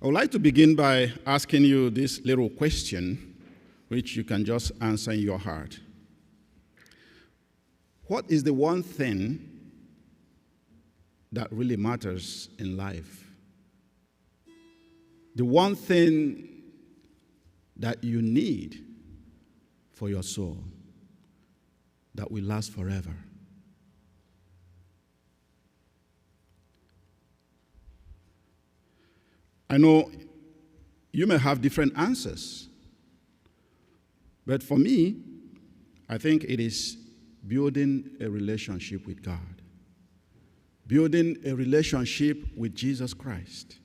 I would like to begin by asking you this little question, which you can just answer in your heart. What is the one thing that really matters in life? The one thing that you need for your soul that will last forever? I know you may have different answers, but for me, I think it is building a relationship with God, building a relationship with Jesus Christ.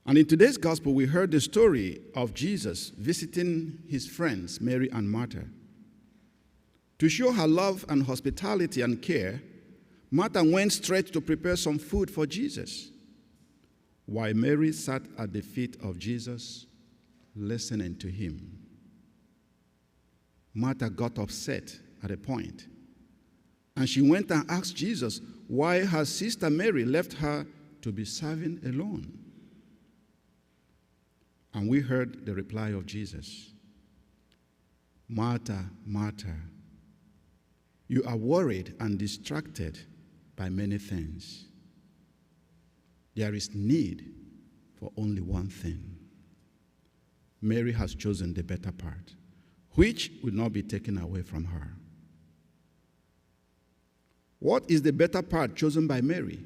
And in today's gospel, we heard the story of Jesus visiting his friends, Mary and Martha. To show her love and hospitality and care, Martha went straight to prepare some food for Jesus, while Mary sat at the feet of Jesus, listening to him. Martha got upset at a point, and she went and asked Jesus why her sister Mary left her to be serving alone. And we heard the reply of Jesus. Martha, Martha, you are worried and distracted by many things. There is need for only one thing. Mary has chosen the better part, which will not be taken away from her. What is the better part chosen by Mary?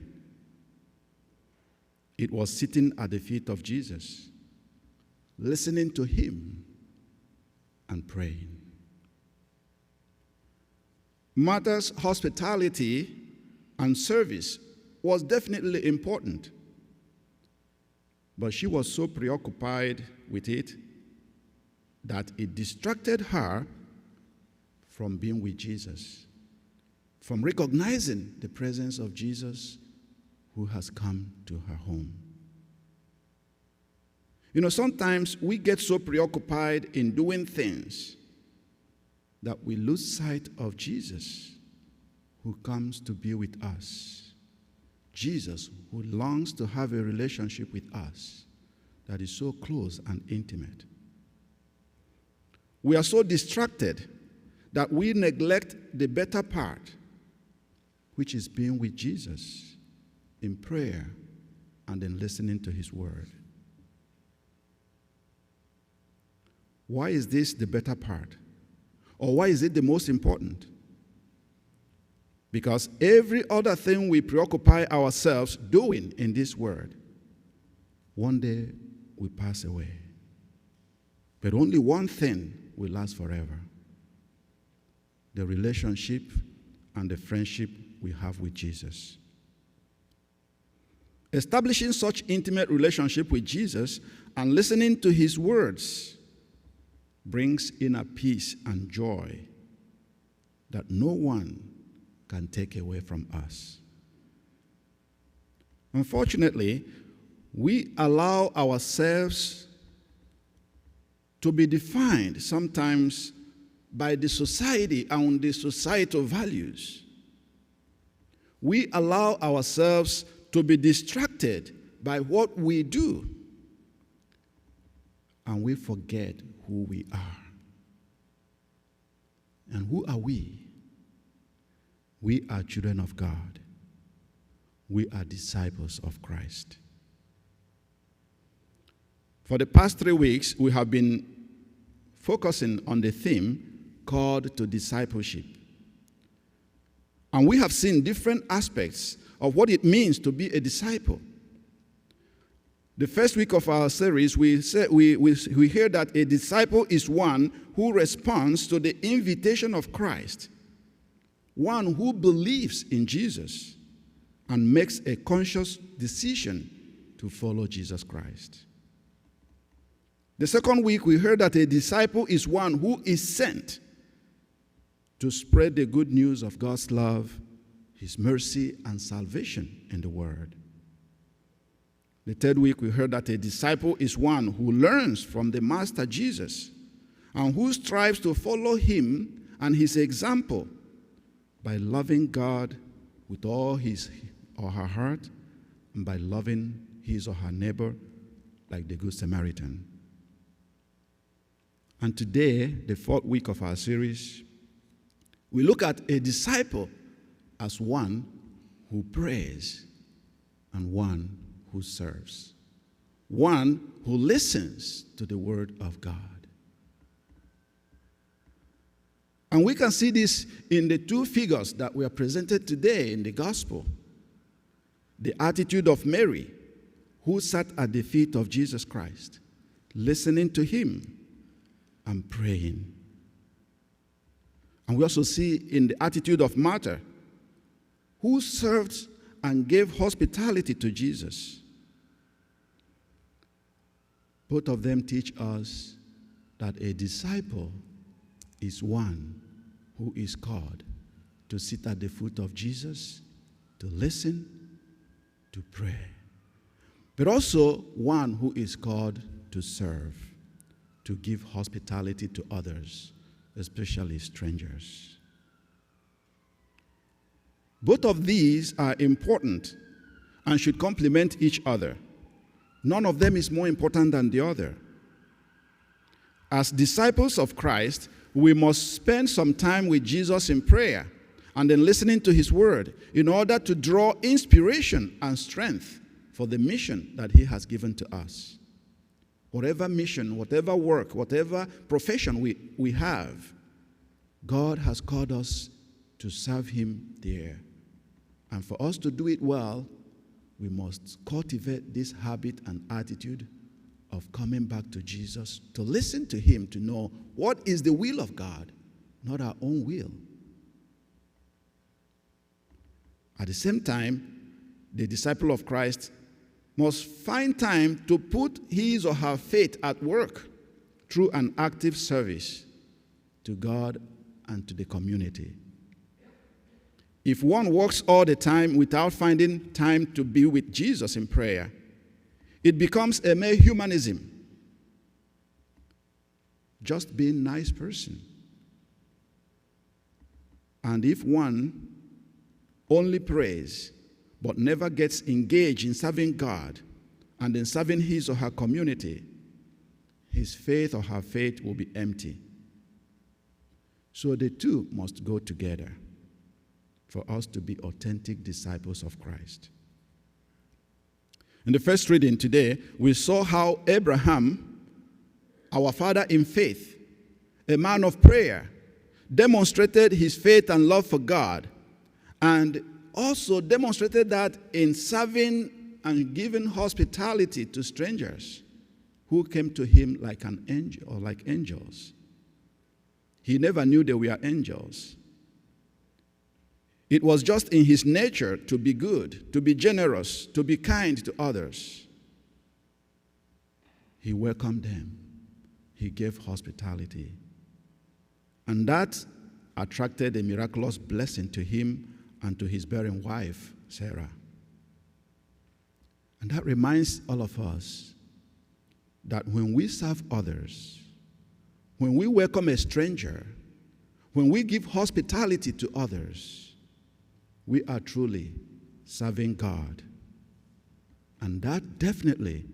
It was sitting at the feet of Jesus, listening to him and praying. Martha's hospitality and service was definitely important, but she was so preoccupied with it that it distracted her from being with Jesus, from recognizing the presence of Jesus who has come to her home. You know, sometimes we get so preoccupied in doing things that we lose sight of Jesus who comes to be with us. Jesus who longs to have a relationship with us that is so close and intimate. We are so distracted that we neglect the better part, which is being with Jesus in prayer and in listening to his word. Why is this the better part? Or why is it the most important? Because every other thing we preoccupy ourselves doing in this world, one day will pass away. But only one thing will last forever: the relationship and the friendship we have with Jesus. Establishing such intimate relationship with Jesus and listening to his words brings inner peace and joy that no one can take away from us. Unfortunately, we allow ourselves to be defined sometimes by the society and the societal values. We allow ourselves to be distracted by what we do, and we forget who we are. And who are we? We are children of God. We are disciples of Christ. For the past 3 weeks, we have been focusing on the theme called to discipleship. And we have seen different aspects of what it means to be a disciple. The first week of our series, we hear that a disciple is one who responds to the invitation of Christ, one who believes in Jesus and makes a conscious decision to follow Jesus Christ. The second week, we heard that a disciple is one who is sent to spread the good news of God's love, his mercy, and salvation in the world. The third week, we heard that a disciple is one who learns from the Master Jesus and who strives to follow him and his example by loving God with all his or her heart and by loving his or her neighbor like the Good Samaritan. And today, the fourth week of our series, we look at a disciple as one who prays and one who serves, one who listens to the word of God. And we can see this in the two figures that were presented today in the gospel. The attitude of Mary, who sat at the feet of Jesus Christ, listening to him and praying. And we also see in the attitude of Martha, who served and gave hospitality to Jesus. Both of them teach us that a disciple is one who is called to sit at the foot of Jesus, to listen, to pray, but also one who is called to serve, to give hospitality to others, especially strangers. Both of these are important and should complement each other. None of them is more important than the other. As disciples of Christ, we must spend some time with Jesus in prayer and then listening to his word in order to draw inspiration and strength for the mission that he has given to us. Whatever mission, whatever work, whatever profession we have, God has called us to serve him there. And for us to do it well, we must cultivate this habit and attitude of coming back to Jesus, to listen to him, to know what is the will of God, not our own will. At the same time, the disciple of Christ must find time to put his or her faith at work through an active service to God and to the community. If one works all the time without finding time to be with Jesus in prayer, it becomes a mere humanism. Just being a nice person. And if one only prays but never gets engaged in serving God and in serving his or her community, his faith or her faith will be empty. So the two must go together for us to be authentic disciples of Christ. In the first reading today, we saw how Abraham, our father in faith, a man of prayer, demonstrated his faith and love for God, and also demonstrated that in serving and giving hospitality to strangers who came to him like an angel or like angels. He never knew they were angels. It was just in his nature to be good, to be generous, to be kind to others. He welcomed them. He gave hospitality. And that attracted a miraculous blessing to him and to his barren wife, Sarah. And that reminds all of us that when we serve others, when we welcome a stranger, when we give hospitality to others, we are truly serving God. And that definitely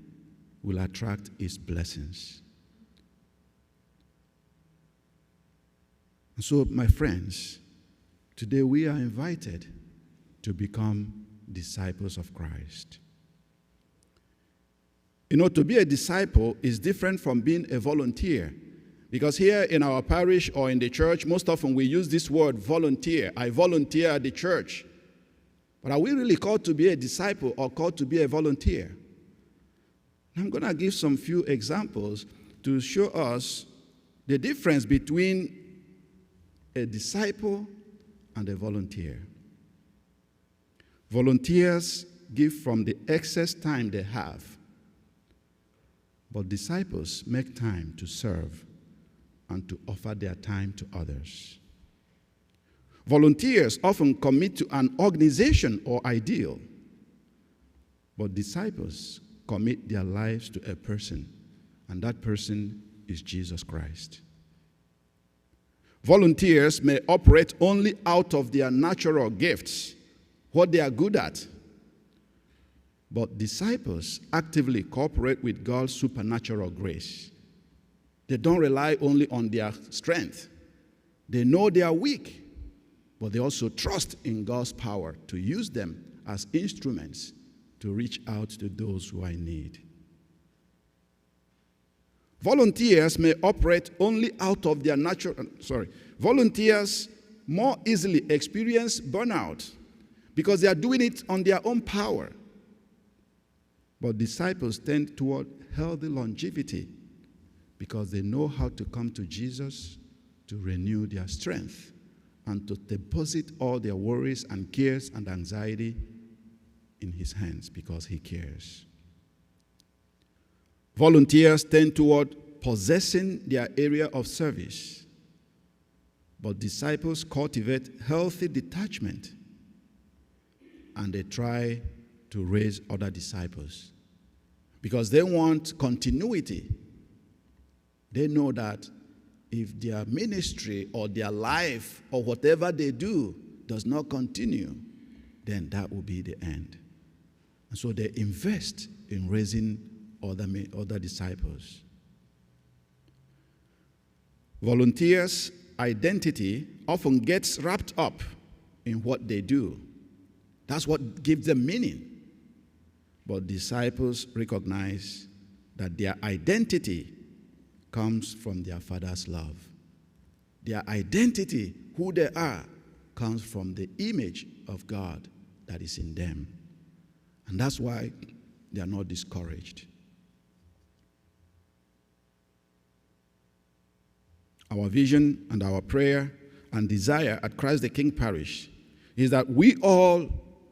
will attract his blessings. And so, my friends, today we are invited to become disciples of Christ. You know, to be a disciple is different from being a volunteer. Because here in our parish or in the church, most often we use this word volunteer. I volunteer at the church. But are we really called to be a disciple or called to be a volunteer? I'm going to give some few examples to show us the difference between a disciple and a volunteer. Volunteers give from the excess time they have, but disciples make time to serve and to offer their time to others. Volunteers often commit to an organization or ideal, but disciples commit their lives to a person, and that person is Jesus Christ. Volunteers may operate only out of their natural gifts, what they are good at. But disciples actively cooperate with God's supernatural grace. They don't rely only on their strength. They know they are weak, but they also trust in God's power to use them as instruments to reach out to those who are in need. Volunteers may operate only out of their volunteers more easily experience burnout because they are doing it on their own power. But disciples tend toward healthy longevity because they know how to come to Jesus to renew their strength and to deposit all their worries and cares and anxiety in his hands because he cares. Volunteers tend toward possessing their area of service, but disciples cultivate healthy detachment and they try to raise other disciples because they want continuity. They know that if their ministry or their life or whatever they do does not continue, then that will be the end. And so they invest in raising other disciples. Volunteers' identity often gets wrapped up in what they do. That's what gives them meaning. But disciples recognize that their identity comes from their Father's love. Their identity, who they are, comes from the image of God that is in them. And that's why they are not discouraged. Our vision and our prayer and desire at Christ the King Parish is that we all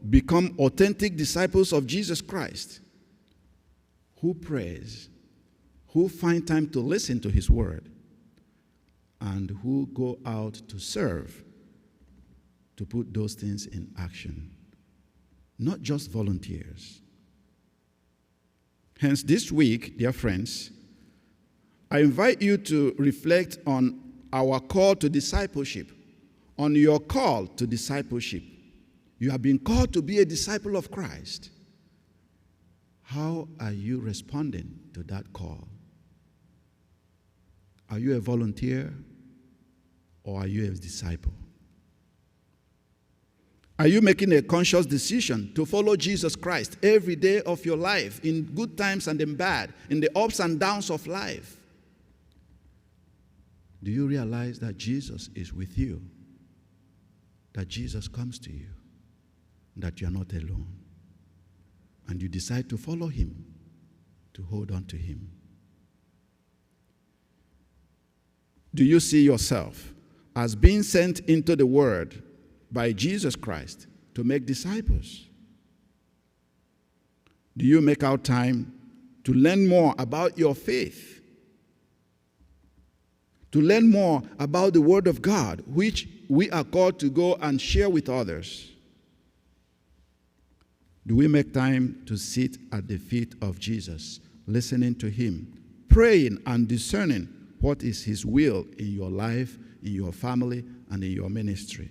become authentic disciples of Jesus Christ who prays, who find time to listen to his word, and who go out to serve, to put those things in action. Not just volunteers. Hence, this week, dear friends, I invite you to reflect on our call to discipleship, on your call to discipleship. You have been called to be a disciple of Christ. How are you responding to that call? Are you a volunteer or are you a disciple? Are you making a conscious decision to follow Jesus Christ every day of your life, in good times and in bad, in the ups and downs of life? Do you realize that Jesus is with you? That Jesus comes to you? That you are not alone? And you decide to follow him, to hold on to him? Do you see yourself as being sent into the world by Jesus Christ to make disciples? Do you make out time to learn more about your faith? To learn more about the Word of God, which we are called to go and share with others? Do we make time to sit at the feet of Jesus, listening to him, praying and discerning what is his will in your life, in your family, and in your ministry?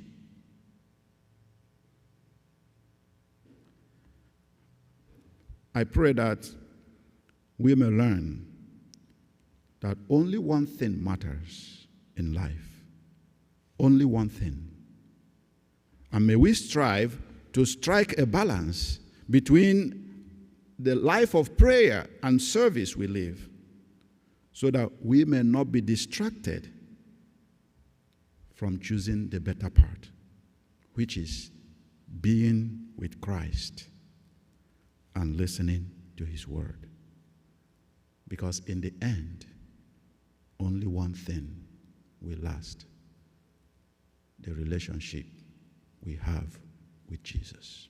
I pray that we may learn that only one thing matters in life. Only one thing. And may we strive to strike a balance between the life of prayer and service we live, so that we may not be distracted from choosing the better part, which is being with Christ and listening to his word. Because in the end, only one thing will last: the relationship we have with Jesus.